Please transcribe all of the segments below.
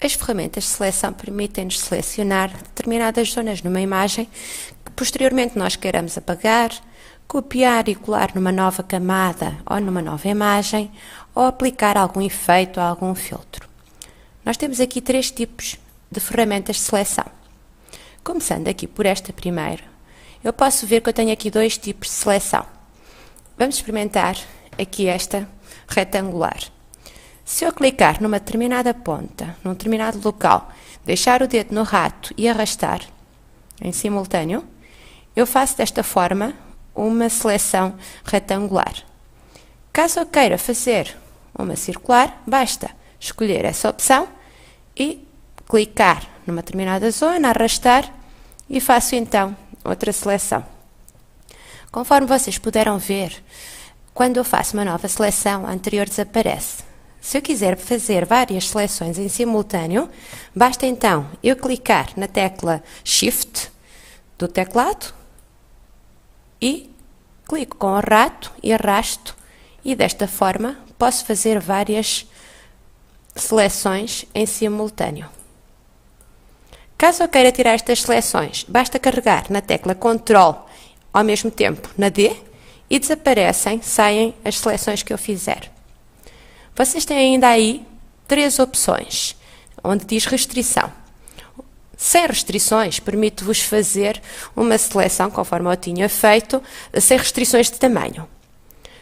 As ferramentas de seleção permitem-nos selecionar determinadas zonas numa imagem que posteriormente nós queiramos apagar, copiar e colar numa nova camada ou numa nova imagem, ou aplicar algum efeito ou algum filtro. Nós temos aqui três tipos de ferramentas de seleção. Começando aqui por esta primeira, eu posso ver que eu tenho aqui dois tipos de seleção. Vamos experimentar aqui esta retangular. Se eu clicar numa determinada ponta, num determinado local, deixar o dedo no rato e arrastar em simultâneo, eu faço desta forma uma seleção retangular. Caso eu queira fazer uma circular, basta escolher essa opção e clicar numa determinada zona, arrastar e faço então outra seleção. Conforme vocês puderam ver, quando eu faço uma nova seleção, a anterior desaparece. Se eu quiser fazer várias seleções em simultâneo, basta então eu clicar na tecla Shift do teclado e clico com o rato e arrasto, e desta forma posso fazer várias seleções em simultâneo. Caso eu queira tirar estas seleções, basta carregar na tecla Ctrl ao mesmo tempo na D e desaparecem, saem as seleções que eu fizer. Vocês têm ainda aí três opções, onde diz restrição. Sem restrições, permite-vos fazer uma seleção, conforme eu tinha feito, sem restrições de tamanho.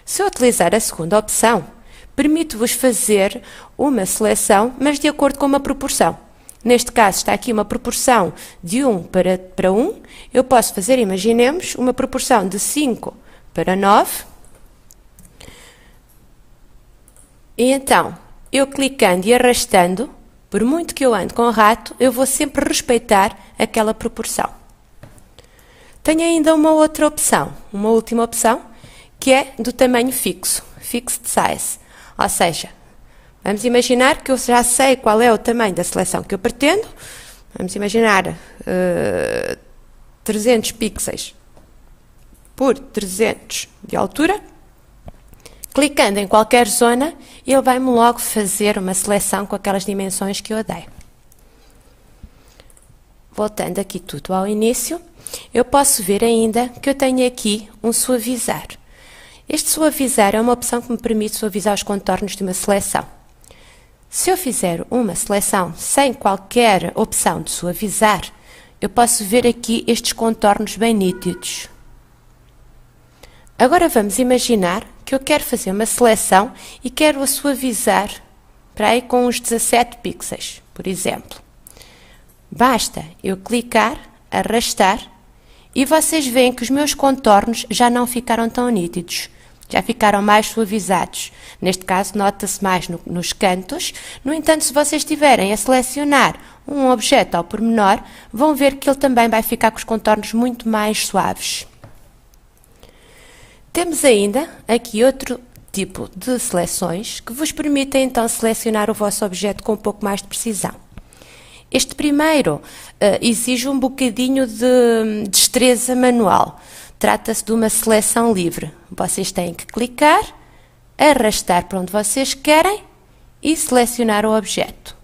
Se eu utilizar a segunda opção, permite-vos fazer uma seleção, mas de acordo com uma proporção. Neste caso está aqui uma proporção de 1 para 1. Eu posso fazer, imaginemos, uma proporção de 5 para 9. E então, eu clicando e arrastando, por muito que eu ande com o rato, eu vou sempre respeitar aquela proporção. Tenho ainda uma outra opção, uma última opção, que é do tamanho fixo, Fixed Size. Ou seja, vamos imaginar que eu já sei qual é o tamanho da seleção que eu pretendo. Vamos imaginar 300 pixels por 300 de altura. Clicando em qualquer zona, ele vai-me logo fazer uma seleção com aquelas dimensões que eu dei. Voltando aqui tudo ao início, eu posso ver ainda que eu tenho aqui um suavizar. Este suavizar é uma opção que me permite suavizar os contornos de uma seleção. Se eu fizer uma seleção sem qualquer opção de suavizar, eu posso ver aqui estes contornos bem nítidos. Agora vamos imaginar que eu quero fazer uma seleção e quero-a suavizar para aí com uns 17 pixels, por exemplo. Basta eu clicar, arrastar e vocês veem que os meus contornos já não ficaram tão nítidos, já ficaram mais suavizados. Neste caso nota-se mais nos cantos. No entanto, se vocês estiverem a selecionar um objeto ao pormenor, vão ver que ele também vai ficar com os contornos muito mais suaves. Temos ainda aqui outro tipo de seleções que vos permitem então selecionar o vosso objeto com um pouco mais de precisão. Este primeiro exige um bocadinho de destreza manual. Trata-se de uma seleção livre. Vocês têm que clicar, arrastar para onde vocês querem e selecionar o objeto.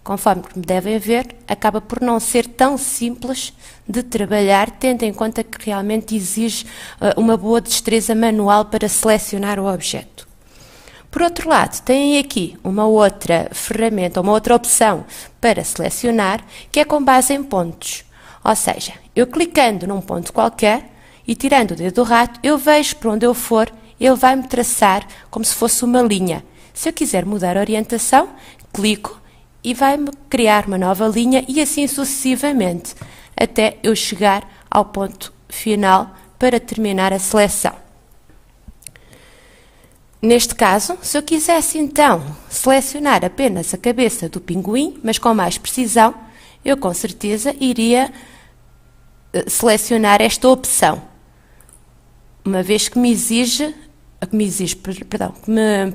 Conforme devem ver, acaba por não ser tão simples de trabalhar, tendo em conta que realmente exige uma boa destreza manual para selecionar o objeto. Por outro lado, têm aqui uma outra ferramenta, uma outra opção para selecionar, que é com base em pontos. Ou seja, eu clicando num ponto qualquer e tirando o dedo do rato, eu vejo para onde eu for, ele vai-me traçar como se fosse uma linha. Se eu quiser mudar a orientação, clico e vai-me criar uma nova linha e assim sucessivamente, até eu chegar ao ponto final para terminar a seleção. Neste caso, se eu quisesse então selecionar apenas a cabeça do pinguim, mas com mais precisão, eu com certeza iria selecionar esta opção, uma vez que me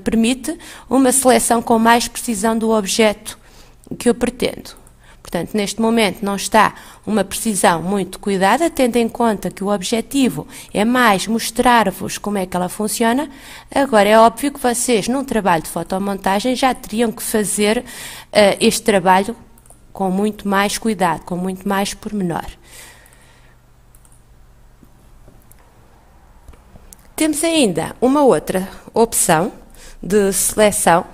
permite uma seleção com mais precisão do objeto que eu pretendo. Portanto, neste momento não está uma precisão muito cuidada, tendo em conta que o objetivo é mais mostrar-vos como é que ela funciona. Agora, é óbvio que vocês, num trabalho de fotomontagem, já teriam que fazer este trabalho com muito mais cuidado, com muito mais pormenor. Temos ainda uma outra opção de seleção,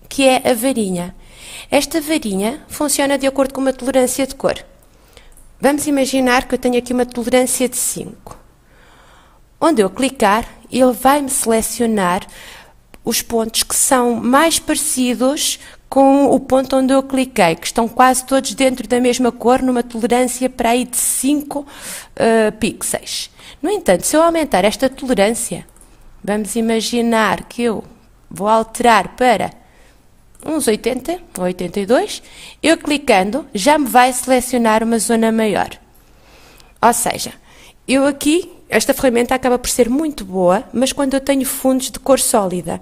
que é a varinha. Esta varinha funciona de acordo com uma tolerância de cor. Vamos imaginar que eu tenho aqui uma tolerância de 5. Onde eu clicar, ele vai-me selecionar os pontos que são mais parecidos com o ponto onde eu cliquei, que estão quase todos dentro da mesma cor, numa tolerância para aí de 5 pixels. No entanto, se eu aumentar esta tolerância, vamos imaginar que eu vou alterar para uns 80 ou 82, eu clicando já me vai selecionar uma zona maior. Ou seja, eu aqui, esta ferramenta acaba por ser muito boa, mas quando eu tenho fundos de cor sólida,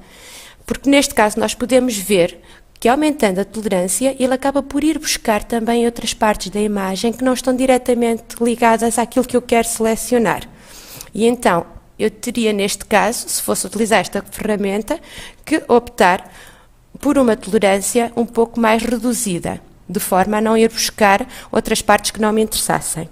porque neste caso nós podemos ver que aumentando a tolerância, ele acaba por ir buscar também outras partes da imagem que não estão diretamente ligadas àquilo que eu quero selecionar. E então, eu teria neste caso, se fosse utilizar esta ferramenta, que optar por uma tolerância um pouco mais reduzida, de forma a não ir buscar outras partes que não me interessassem.